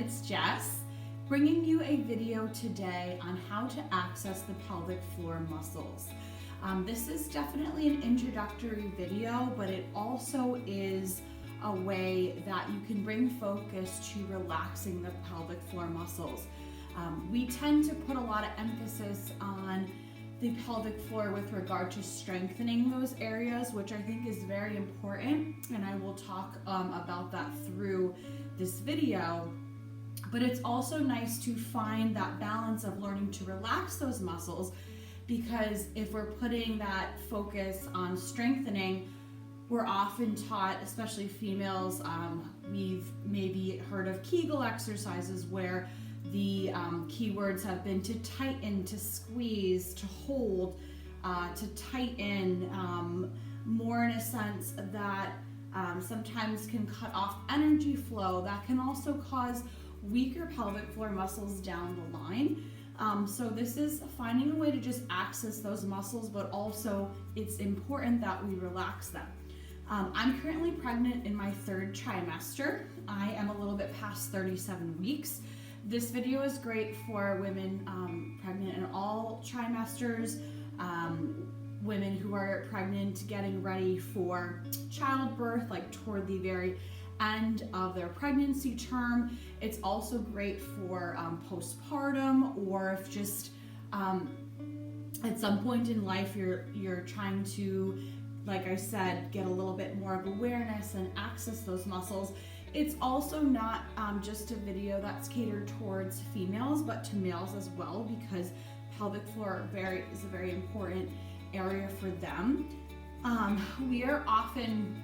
it's Jess, bringing you a video today on how to access the pelvic floor muscles. This is definitely an introductory video, but it also is a way that you can bring focus to relaxing the pelvic floor muscles. We tend to put a lot of emphasis on the pelvic floor with regard to strengthening those areas, which I think is very important, and I will talk about that through this video. But it's also nice to find that balance of learning to relax those muscles, because if we're putting that focus on strengthening, we're often taught, especially females, we've maybe heard of Kegel exercises where the keywords have been to tighten, to squeeze, to hold, to tighten, more in a sense that sometimes can cut off energy flow. That can also cause weaker pelvic floor muscles down the line. So this is finding a way to just access those muscles, but also it's important that we relax them. I'm currently pregnant in my 3rd trimester. I am a little bit past 37 weeks. This video is great for women pregnant in all trimesters, women who are pregnant getting ready for childbirth, like toward the very end of their pregnancy term. It's also great for postpartum, or if just at some point in life you're trying to, like I said, get a little bit more of awareness and access those muscles. It's also not just a video that's catered towards females, but to males as well, because pelvic floor is a very important area for them. We are often,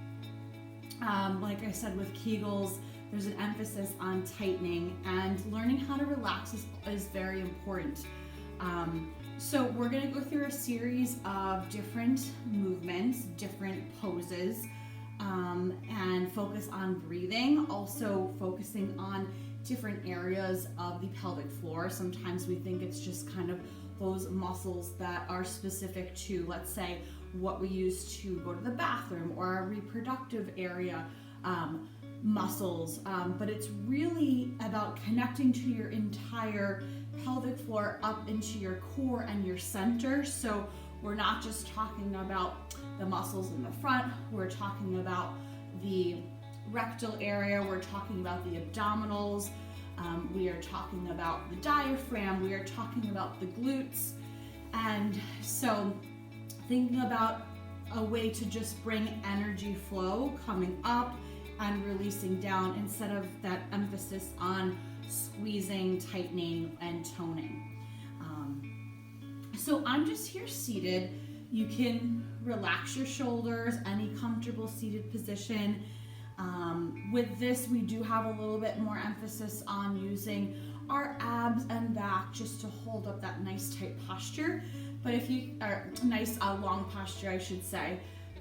like I said, with Kegels, there's an emphasis on tightening, and learning how to relax is very important. So we're going to go through a series of different movements, different poses, and focus on breathing, also focusing on different areas of the pelvic floor. Sometimes we think it's just kind of those muscles that are specific to, let's say, what we use to go to the bathroom, or our reproductive area muscles, but it's really about connecting to your entire pelvic floor up into your core and your center. So we're not just talking about the muscles in the front, we're talking about the rectal area, we're talking about the abdominals, we are talking about the diaphragm, we are talking about the glutes. And so thinking about a way to just bring energy flow coming up and releasing down, instead of that emphasis on squeezing, tightening, and toning. So I'm just here seated. You can relax your shoulders, any comfortable seated position. With this, we do have a little bit more emphasis on using our abs and back just to hold up that nice tight posture. But if you are nice long posture, I should say.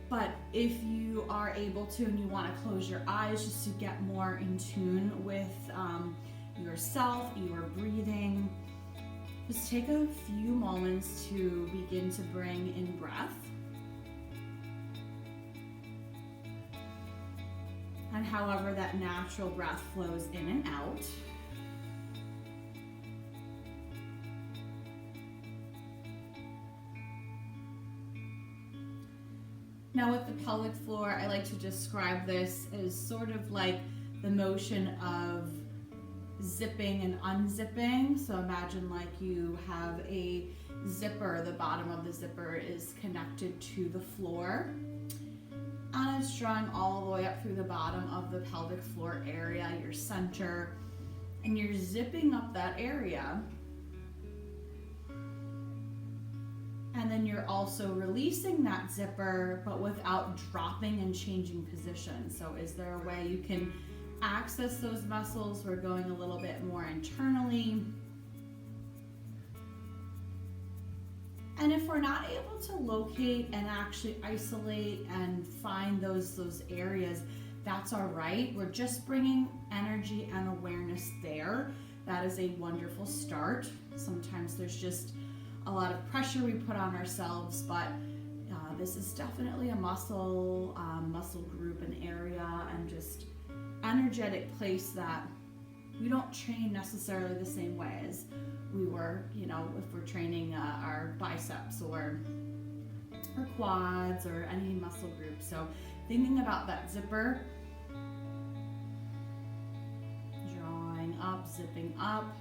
But if you are able to and you want to close your eyes just to get more in tune with yourself, your breathing, just take a few moments to begin to bring in breath. And however that natural breath flows in and out. Now with the pelvic floor, I like to describe this as sort of like the motion of zipping and unzipping. So imagine like you have a zipper, the bottom of the zipper is connected to the floor, and it's drawing all the way up through the bottom of the pelvic floor area, your center, and you're zipping up that area. And then you're also releasing that zipper, but without dropping and changing position. So is there a way you can access those muscles? We're going a little bit more internally. And if we're not able to locate and actually isolate and find those areas, that's all right. We're just bringing energy and awareness there. That is a wonderful start. Sometimes there's just a lot of pressure we put on ourselves, but this is definitely a muscle group and area, and just energetic place that we don't train necessarily the same way as we were, if we're training our biceps or quads or any muscle group. So thinking about that zipper, drawing up, zipping up,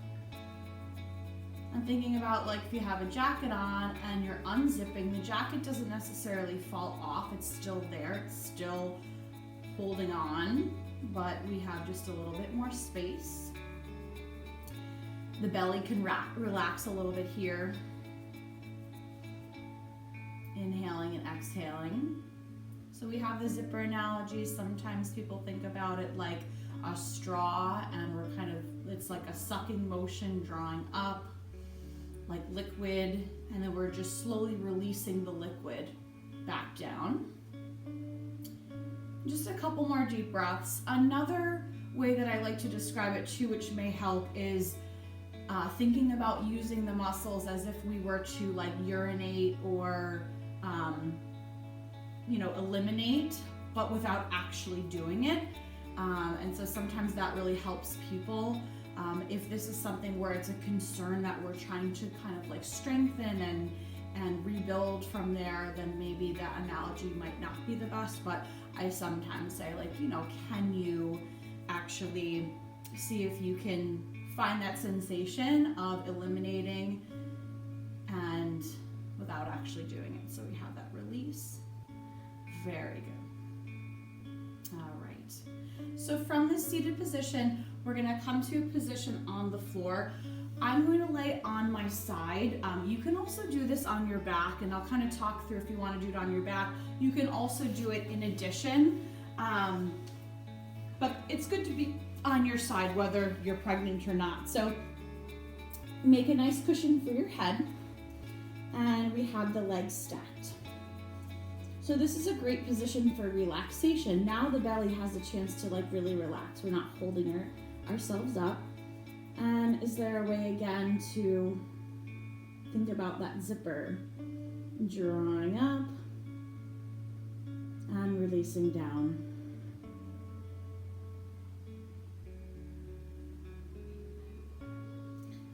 and thinking about like if you have a jacket on and you're unzipping, the jacket doesn't necessarily fall off. It's still there. It's still holding on, but we have just a little bit more space. The belly can relax a little bit here. Inhaling and exhaling. So we have the zipper analogy. Sometimes people think about it like a straw, and it's like a sucking motion drawing up like liquid, and then we're just slowly releasing the liquid back down. Just a couple more deep breaths. Another way that I like to describe it too, which may help, is thinking about using the muscles as if we were to like urinate or eliminate, but without actually doing it. And so sometimes that really helps people. If this is something where it's a concern that we're trying to kind of like strengthen and rebuild from there, then maybe that analogy might not be the best. But I sometimes say like, can you actually see if you can find that sensation of eliminating and without actually doing it. So we have that release. Very good. All right. So from this seated position, we're going to come to a position on the floor. I'm going to lay on my side. You can also do this on your back, and I'll kind of talk through if you want to do it on your back. You can also do it in addition, but it's good to be on your side whether you're pregnant or not. So make a nice cushion for your head, and we have the legs stacked. So this is a great position for relaxation. Now the belly has a chance to like really relax. We're not holding ourselves up. And is there a way again to think about that zipper? Drawing up and releasing down.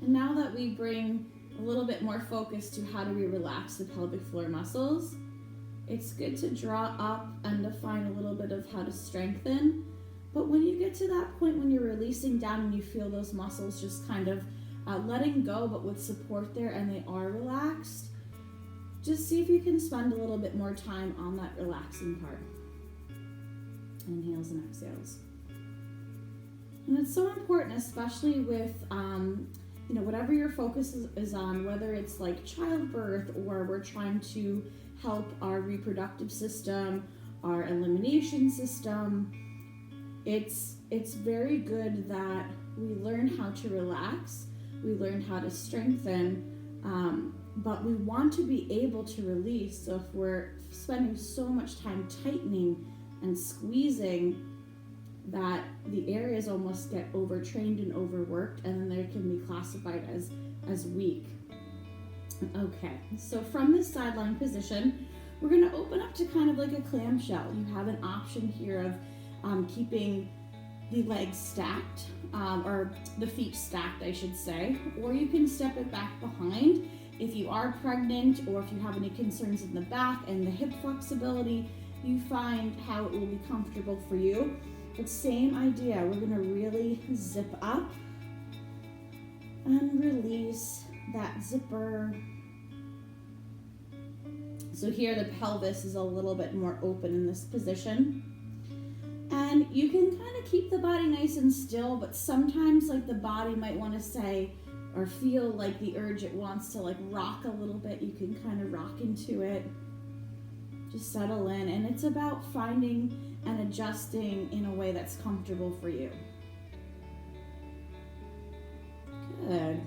And now that we bring a little bit more focus to how do we relax the pelvic floor muscles, it's good to draw up and define a little bit of how to strengthen. But when you get to that point when you're releasing down and you feel those muscles just kind of letting go, but with support there, and they are relaxed, just see if you can spend a little bit more time on that relaxing part. Inhales and exhales. And it's so important, especially with whatever your focus is on, whether it's like childbirth or we're trying to help our reproductive system, our elimination system. It's very good that we learn how to relax, we learn how to strengthen, but we want to be able to release. So if we're spending so much time tightening and squeezing, that the areas almost get overtrained and overworked, and then they can be classified as weak. Okay, so from this sideline position, we're going to open up to kind of like a clamshell. You have an option here of keeping the legs stacked, or the feet stacked, I should say, or you can step it back behind. If you are pregnant or if you have any concerns in the back and the hip flexibility, you find how it will be comfortable for you. But same idea, we're going to really zip up and release that zipper. So here the pelvis is a little bit more open in this position. And you can kind of keep the body nice and still, but sometimes like the body might want to say or feel like the urge, it wants to like rock a little bit. You can kind of rock into it. Just settle in, and it's about finding and adjusting in a way that's comfortable for you. Good.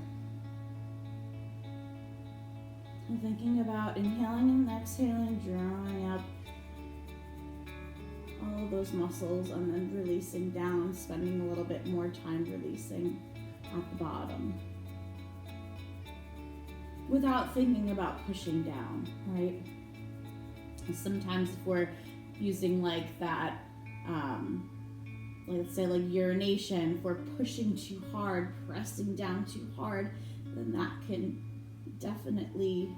I'm thinking about inhaling and exhaling, drawing up all of those muscles, and then releasing down, spending a little bit more time releasing at the bottom. Without thinking about pushing down, right? Sometimes if we're using like that let's say like urination, if we're pushing too hard, pressing down too hard, then that can definitely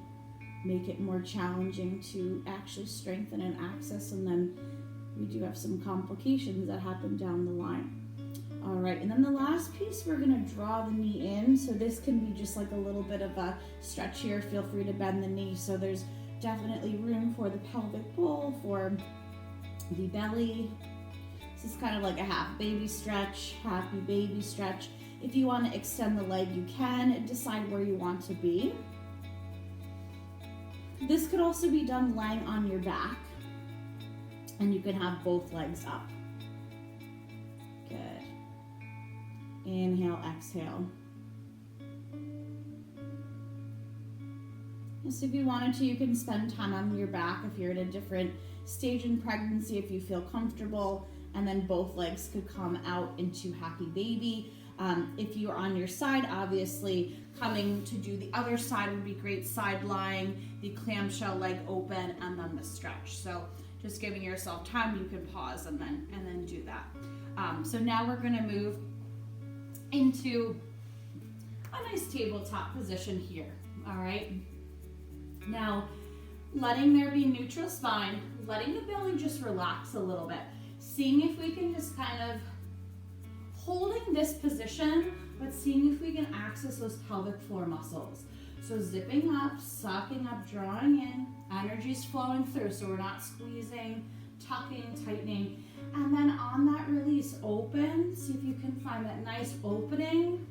make it more challenging to actually strengthen and access, and then we do have some complications that happen down the line. All right, and then the last piece, we're gonna draw the knee in. So this can be just like a little bit of a stretch here. Feel free to bend the knee. So there's definitely room for the pelvic bowl, for the belly. This is kind of like a half baby stretch, happy baby stretch. If you want to extend the leg, you can decide where you want to be. This could also be done lying on your back, and you can have both legs up. Good. Inhale, exhale. So if you wanted to, you can spend time on your back if you're at a different stage in pregnancy, if you feel comfortable, and then both legs could come out into happy baby. If you're on your side, obviously coming to do the other side would be great. Side lying, the clamshell leg open, and then the stretch. So just giving yourself time, you can pause and then do that. So now we're going to move into a nice tabletop position here. All right. Now, letting there be neutral spine, letting the belly just relax a little bit, seeing if we can just kind of holding this position, but seeing if we can access those pelvic floor muscles. So zipping up, sucking up, drawing in, energy's flowing through, so we're not squeezing, tucking, tightening. And then on that release, open. See if you can find that nice opening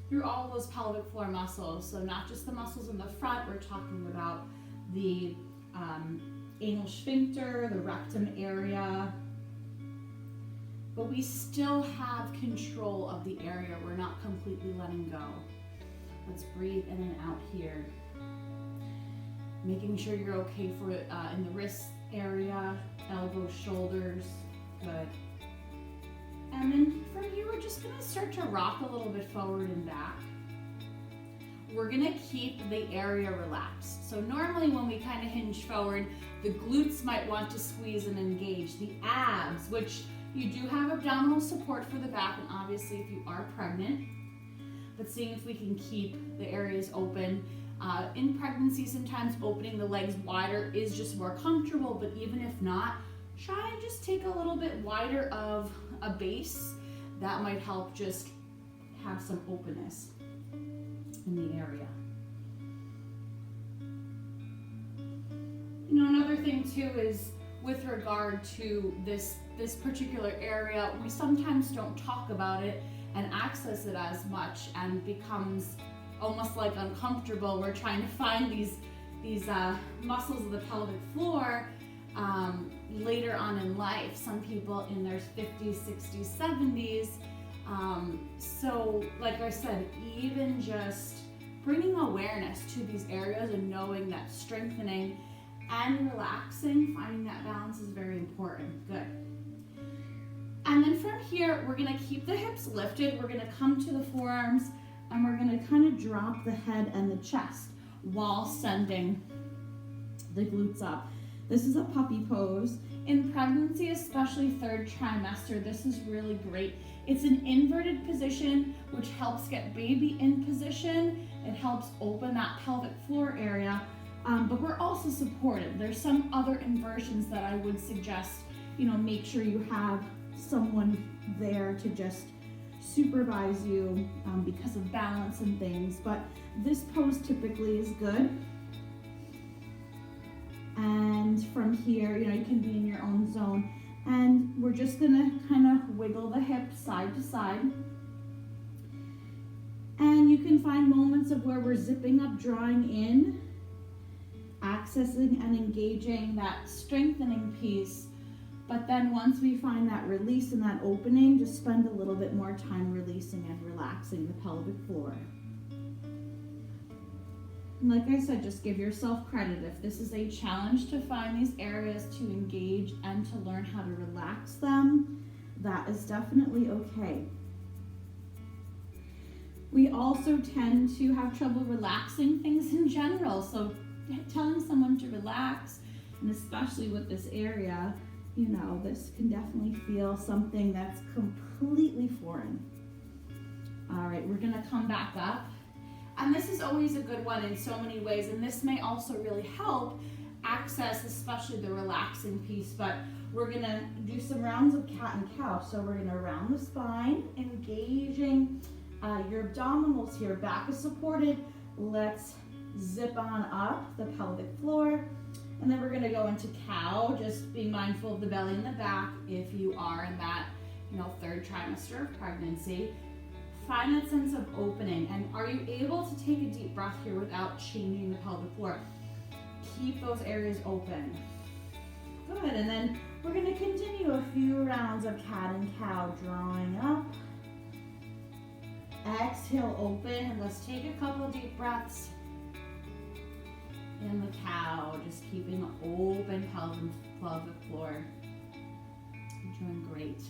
through all those pelvic floor muscles. So not just the muscles in the front, we're talking about the anal sphincter, the rectum area, but we still have control of the area. We're not completely letting go. Let's breathe in and out here. Making sure you're okay for in the wrist area, elbows, shoulders, good. And then from here, we're just gonna start to rock a little bit forward and back. We're gonna keep the area relaxed. So normally when we kind of hinge forward, the glutes might want to squeeze and engage. The abs, which you do have abdominal support for the back, and obviously if you are pregnant, but seeing if we can keep the areas open. In pregnancy, sometimes opening the legs wider is just more comfortable, but even if not, try and just take a little bit wider of a base. That might help just have some openness in the area. You know, another thing too is with regard to this particular area, we sometimes don't talk about it and access it as much, and becomes almost like uncomfortable. We're trying to find these muscles of the pelvic floor later on in life. Some people in their 50s, 60s, 70s. So like I said, even just bringing awareness to these areas and knowing that strengthening and relaxing, finding that balance is very important. Good. And then from here, we're gonna keep the hips lifted. We're gonna come to the forearms, and we're gonna kind of drop the head and the chest while sending the glutes up. This is a puppy pose. In pregnancy, especially third trimester, this is really great. It's an inverted position, which helps get baby in position. It helps open that pelvic floor area, but we're also supported. There's some other inversions that I would suggest, make sure you have someone there to just supervise you because of balance and things, but this pose typically is good. And from here, you can be in your own zone, and we're just gonna kind of wiggle the hips side to side, and you can find moments of where we're zipping up, drawing in, accessing and engaging that strengthening piece. But then once we find that release and that opening, just spend a little bit more time releasing and relaxing the pelvic floor. And like I said, just give yourself credit. If this is a challenge to find these areas to engage and to learn how to relax them, that is definitely okay. We also tend to have trouble relaxing things in general. So telling someone to relax, and especially with this area, you know, this can definitely feel something that's completely foreign. All right, we're gonna come back up. And this is always a good one in so many ways, and this may also really help access, especially the relaxing piece, but we're gonna do some rounds of cat and cow. So we're gonna round the spine, engaging your abdominals here. Back is supported. Let's zip on up the pelvic floor. And then we're gonna go into cow, just being mindful of the belly and the back if you are in that, you know, third trimester of pregnancy. Find that sense of opening, and are you able to take a deep breath here without changing the pelvic floor? Keep those areas open. Good, and then we're gonna continue a few rounds of cat and cow, drawing up. Exhale, open, and let's take a couple of deep breaths. In the cow, just keeping an open pelvic floor. You're doing great.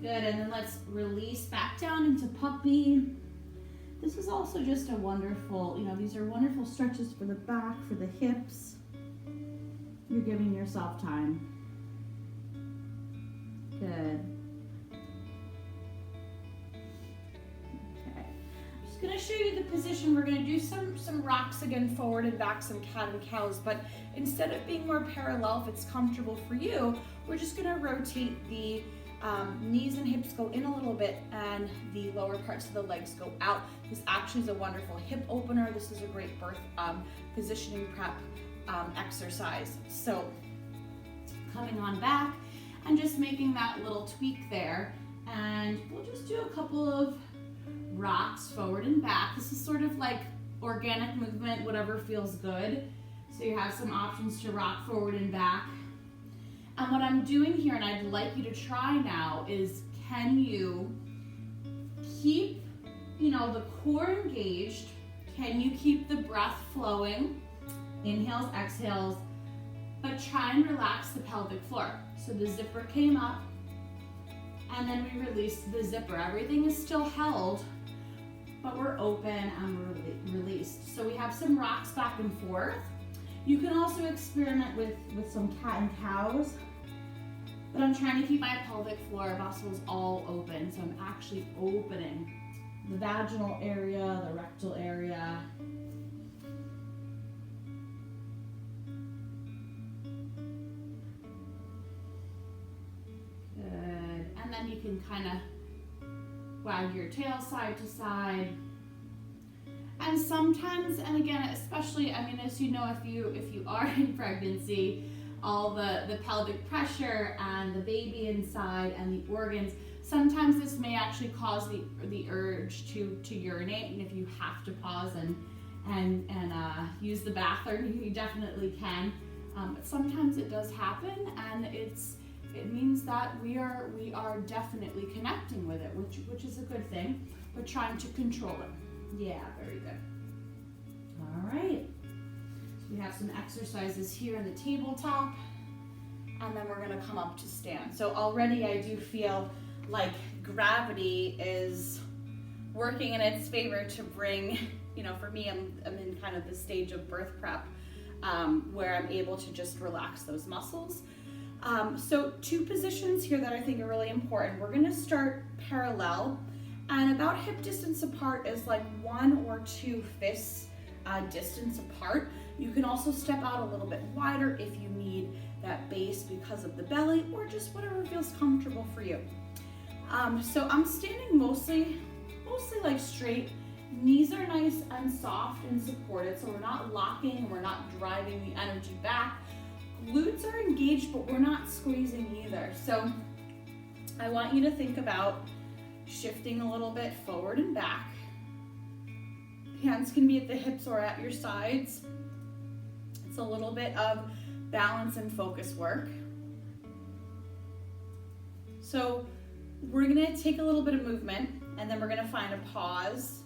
Good, and then let's release back down into puppy. This is also just a wonderful, you know, these are wonderful stretches for the back, for the hips. You're giving yourself time. Good. Okay, I'm just gonna show you the position. We're gonna do some rocks again, forward and back, some cat and cows, but instead of being more parallel, if it's comfortable for you, we're just gonna rotate the knees and hips go in a little bit and the lower parts of the legs go out. This actually is a wonderful hip opener. This is a great birth positioning prep exercise. So coming on back and just making that little tweak there. And we'll just do a couple of rocks forward and back. This is sort of like organic movement, whatever feels good. So you have some options to rock forward and back. And what I'm doing here, and I'd like you to try now, is can you keep, you know, the core engaged? Can you keep the breath flowing? Inhales, exhales, but try and relax the pelvic floor. So the zipper came up, and then we released the zipper. Everything is still held, but we're open and we're released. So we have some rocks back and forth. You can also experiment with some cat and cows, but I'm trying to keep my pelvic floor muscles all open. So I'm actually opening the vaginal area, the rectal area. Good, and then you can kind of wag your tail side to side. And sometimes, and again, especially, I mean, as you know, if you are in pregnancy, all the pelvic pressure and the baby inside and the organs, sometimes this may actually cause the urge to urinate. And if you have to pause and use the bathroom, you definitely can. But sometimes it does happen, and it means that we are definitely connecting with it, which is a good thing, but trying to control it. Yeah, very good. All right. So we have some exercises here in the tabletop, and then we're gonna come up to stand. So already I do feel like gravity is working in its favor to bring, you know, for me, I'm in kind of the stage of birth prep where I'm able to just relax those muscles. So two positions here that I think are really important. We're gonna start parallel, and about hip distance apart is like 1 or 2 fists distance apart. You can also step out a little bit wider if you need that base because of the belly, or just whatever feels comfortable for you. So I'm standing mostly like straight. Knees are nice and soft and supported, so we're not locking, we're not driving the energy back. Glutes are engaged, but we're not squeezing either. So I want you to think about shifting a little bit forward and back. Hands can be at the hips or at your sides. It's a little bit of balance and focus work. So we're gonna take a little bit of movement, and then we're gonna find a pause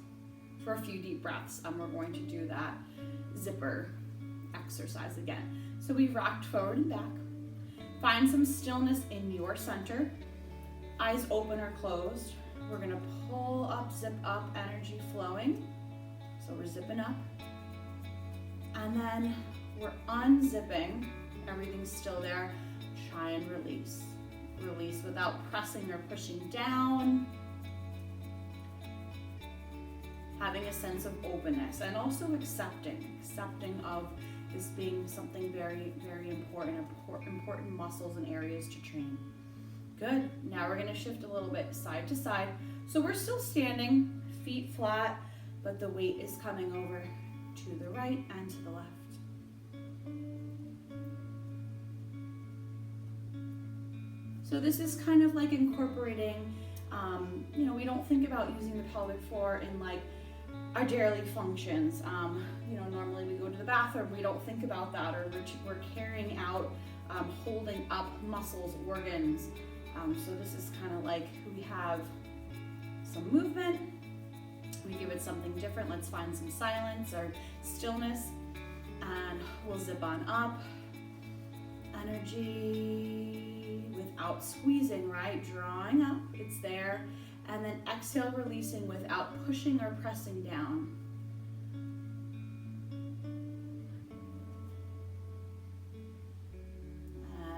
for a few deep breaths, and we're going to do that zipper exercise again. So we've rocked forward and back. Find some stillness in your center. Eyes open or closed. We're gonna pull up, zip up, energy flowing. So we're zipping up, and then we're unzipping. Everything's still there. Try and release. Release without pressing or pushing down. Having a sense of openness, and also accepting of this being something very, very important muscles and areas to train. Good. Now we're going to shift a little bit side to side. So we're still standing, feet flat, but the weight is coming over to the right and to the left. So this is kind of like incorporating, we don't think about using the pelvic floor in like our daily functions. Normally we go to the bathroom, we don't think about that, or we're carrying out, holding up muscles, organs. So this is kind of like we have some movement, we give it something different. Let's find some silence or stillness, and we'll zip on up. Energy without squeezing, right? Drawing up, it's there. And then exhale, releasing without pushing or pressing down.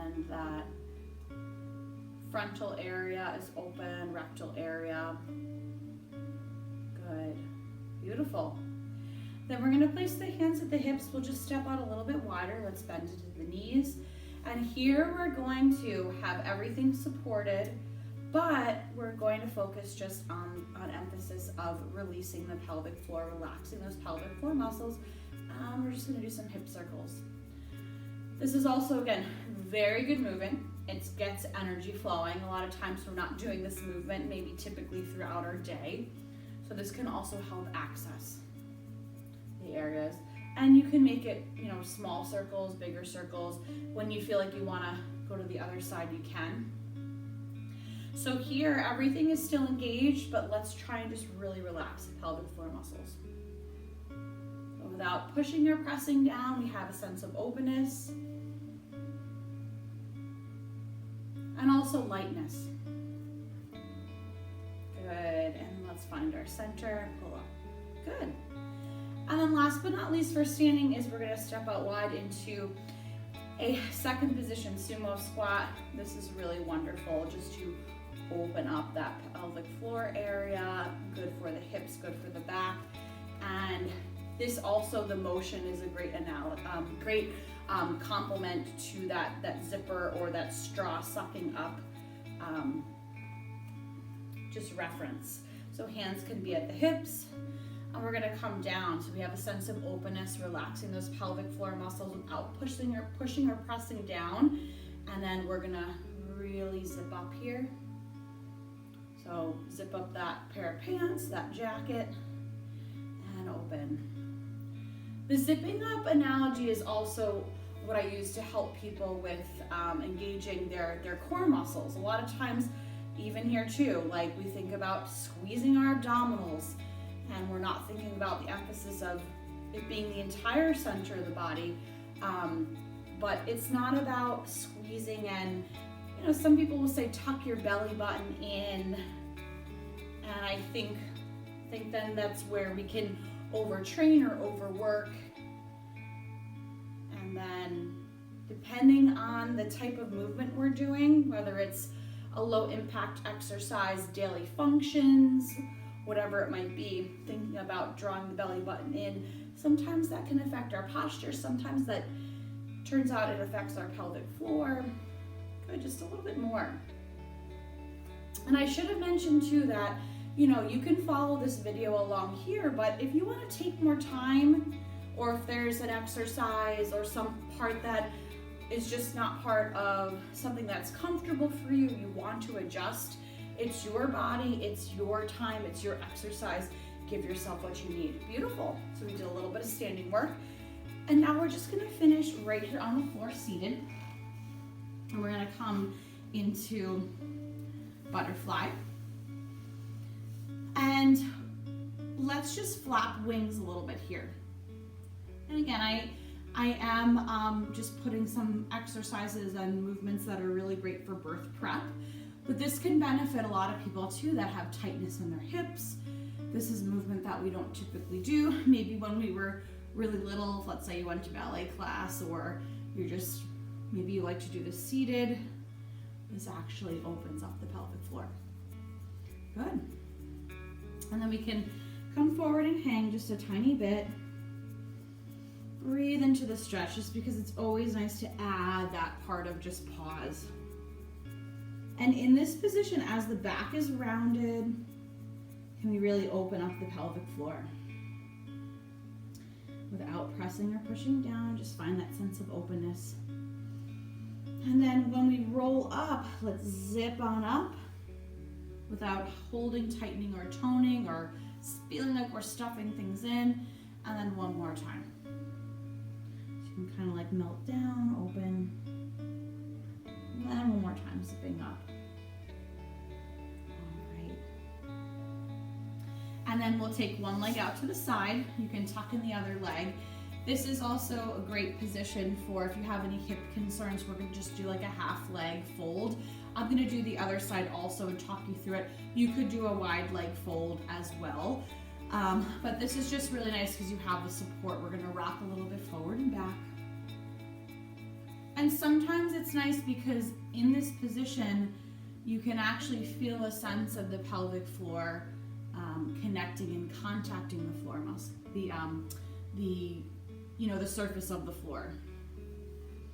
And that frontal area is open, rectal area. Good. Beautiful. Then we're going to place the hands at the hips. We'll just step out a little bit wider. Let's bend into the knees. And here we're going to have everything supported, but we're going to focus just on emphasis of releasing the pelvic floor, relaxing those pelvic floor muscles. We're just going to do some hip circles. This is also, again, very good movement. It gets energy flowing. A lot of times we're not doing this movement, maybe typically throughout our day. So this can also help access the areas. And you can make it, small circles, bigger circles. When you feel like you want to go to the other side, you can. So here, everything is still engaged, but let's try and just really relax the pelvic floor muscles. So without pushing or pressing down, we have a sense of openness. And also lightness. Good, and let's find our center, pull up. Good. And then last but not least for standing is we're gonna step out wide into a second position, sumo squat. This is really wonderful just to open up that pelvic floor area, good for the hips, good for the back. And this also, the motion is a great complement to that zipper or that straw sucking up, just reference. So hands can be at the hips, and we're gonna come down. So we have a sense of openness, relaxing those pelvic floor muscles without pushing or pressing down. And then we're gonna really zip up here. So zip up that pair of pants, that jacket, and open. The zipping up analogy is also what I use to help people with engaging their core muscles. A lot of times, even here too, like we think about squeezing our abdominals, and we're not thinking about the emphasis of it being the entire center of the body. But it's not about squeezing, and some people will say tuck your belly button in, and I think then that's where we can overtrain or overwork. And then depending on the type of movement we're doing, whether it's a low impact exercise, daily functions, whatever it might be, thinking about drawing the belly button in, sometimes that can affect our posture, sometimes that turns out it affects our pelvic floor. Good, just a little bit more. And I should have mentioned too that, you can follow this video along here, but if you want to take more time, or if there's an exercise or some part that is just not part of something that's comfortable for you, you want to adjust, it's your body, it's your time, it's your exercise. Give yourself what you need. Beautiful. So we did a little bit of standing work. And now we're just gonna finish right here on the floor seated. And we're gonna come into butterfly. And let's just flap wings a little bit here. And again, I am just putting some exercises and movements that are really great for birth prep. But this can benefit a lot of people too that have tightness in their hips. This is movement that we don't typically do. Maybe when we were really little, if let's say you went to ballet class, or you're just, maybe you like to do this seated. This actually opens up the pelvic floor. Good. And then we can come forward and hang just a tiny bit. Breathe into the stretch, just because it's always nice to add that part of just pause. And in this position, as the back is rounded, can we really open up the pelvic floor? Without pressing or pushing down, just find that sense of openness. And then when we roll up, let's zip on up without holding, tightening, or toning, or feeling like we're stuffing things in. And then one more time. So you can kind of like melt down, open. And then one more time, zipping up. All right. And then we'll take one leg out to the side. You can tuck in the other leg. This is also a great position for if you have any hip concerns. We're going to just do like a half leg fold. I'm going to do the other side also and talk you through it. You could do a wide leg fold as well. But this is just really nice because you have the support. We're going to rock a little bit forward and back. And sometimes it's nice because in this position, you can actually feel a sense of the pelvic floor connecting and contacting the floor muscle, the surface of the floor.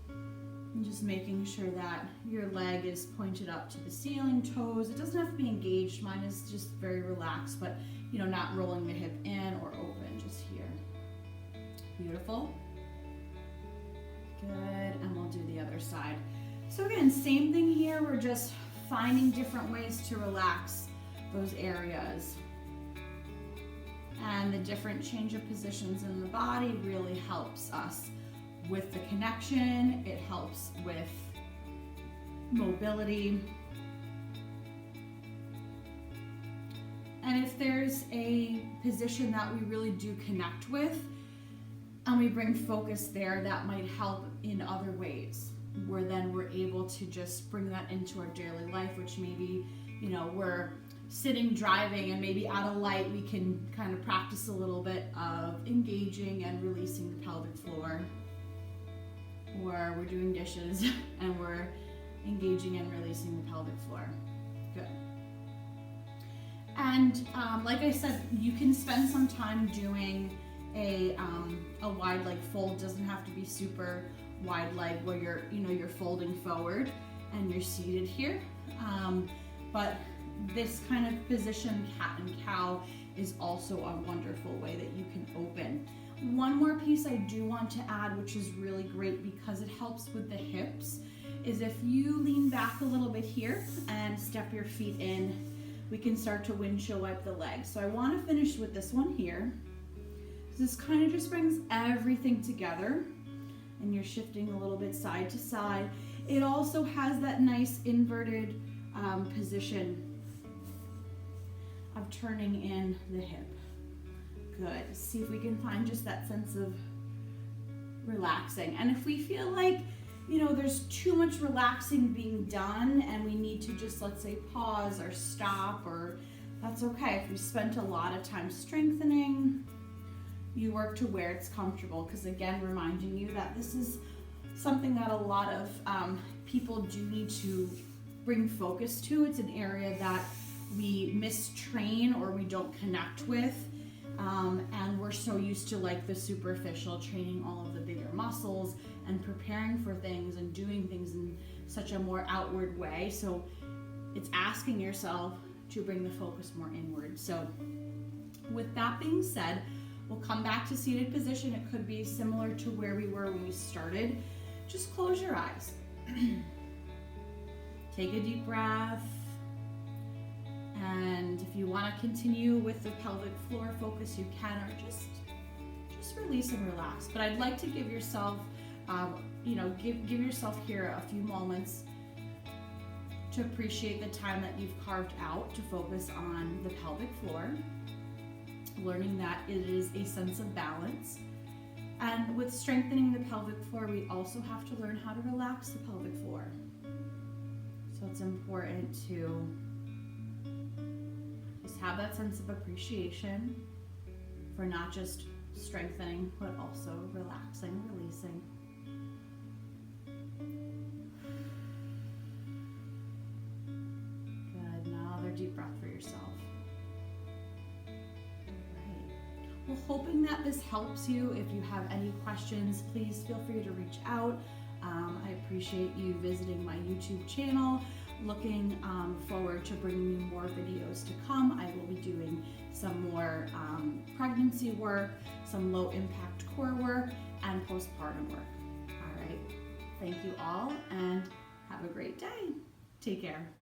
And just making sure that your leg is pointed up to the ceiling, toes. It doesn't have to be engaged. Mine is just very relaxed, but not rolling the hip in or open, just here. Beautiful. Good, and we'll do the other side. So again, same thing here. We're just finding different ways to relax those areas. And the different change of positions in the body really helps us with the connection. It helps with mobility. And if there's a position that we really do connect with and we bring focus there, that might help in other ways, where then we're able to just bring that into our daily life, which maybe, we're sitting driving and maybe at a light we can kind of practice a little bit of engaging and releasing the pelvic floor. Or we're doing dishes and we're engaging and releasing the pelvic floor. Good. And like I said, you can spend some time doing a wide leg fold. Doesn't have to be super wide leg where you're folding forward and you're seated here. But this kind of position, cat and cow, is also a wonderful way that you can open. One more piece I do want to add, which is really great because it helps with the hips, is if you lean back a little bit here and step your feet in, we can start to windshield wipe the legs. So I want to finish with this one here. This kind of just brings everything together, and you're shifting a little bit side to side. It also has that nice inverted position of turning in the hip. Good. See if we can find just that sense of relaxing. And if we feel like, there's too much relaxing being done and we need to just, let's say, pause or stop, or that's okay. If we spent a lot of time strengthening, you work to where it's comfortable, because again, reminding you that this is something that a lot of people do need to bring focus to. It's an area that we mistrain or we don't connect with, and we're so used to like the superficial, training all of the bigger muscles and preparing for things and doing things in such a more outward way. So it's asking yourself to bring the focus more inward. So with that being said, we'll come back to seated position. It could be similar to where we were when we started. Just close your eyes. Take a deep breath. And if you want to continue with the pelvic floor focus, you can, or just release and relax. But I'd like to give yourself, give yourself here a few moments to appreciate the time that you've carved out to focus on the pelvic floor, learning that it is a sense of balance. And with strengthening the pelvic floor, we also have to learn how to relax the pelvic floor. So it's important to just have that sense of appreciation for not just strengthening, but also relaxing, releasing. Good. Now another deep breath for yourself. Well, hoping that this helps you. If you have any questions, please feel free to reach out. I appreciate you visiting my YouTube channel. Looking forward to bringing you more videos to come. I will be doing some more pregnancy work, some low impact core work, and postpartum work. All right. Thank you all and have a great day. Take care.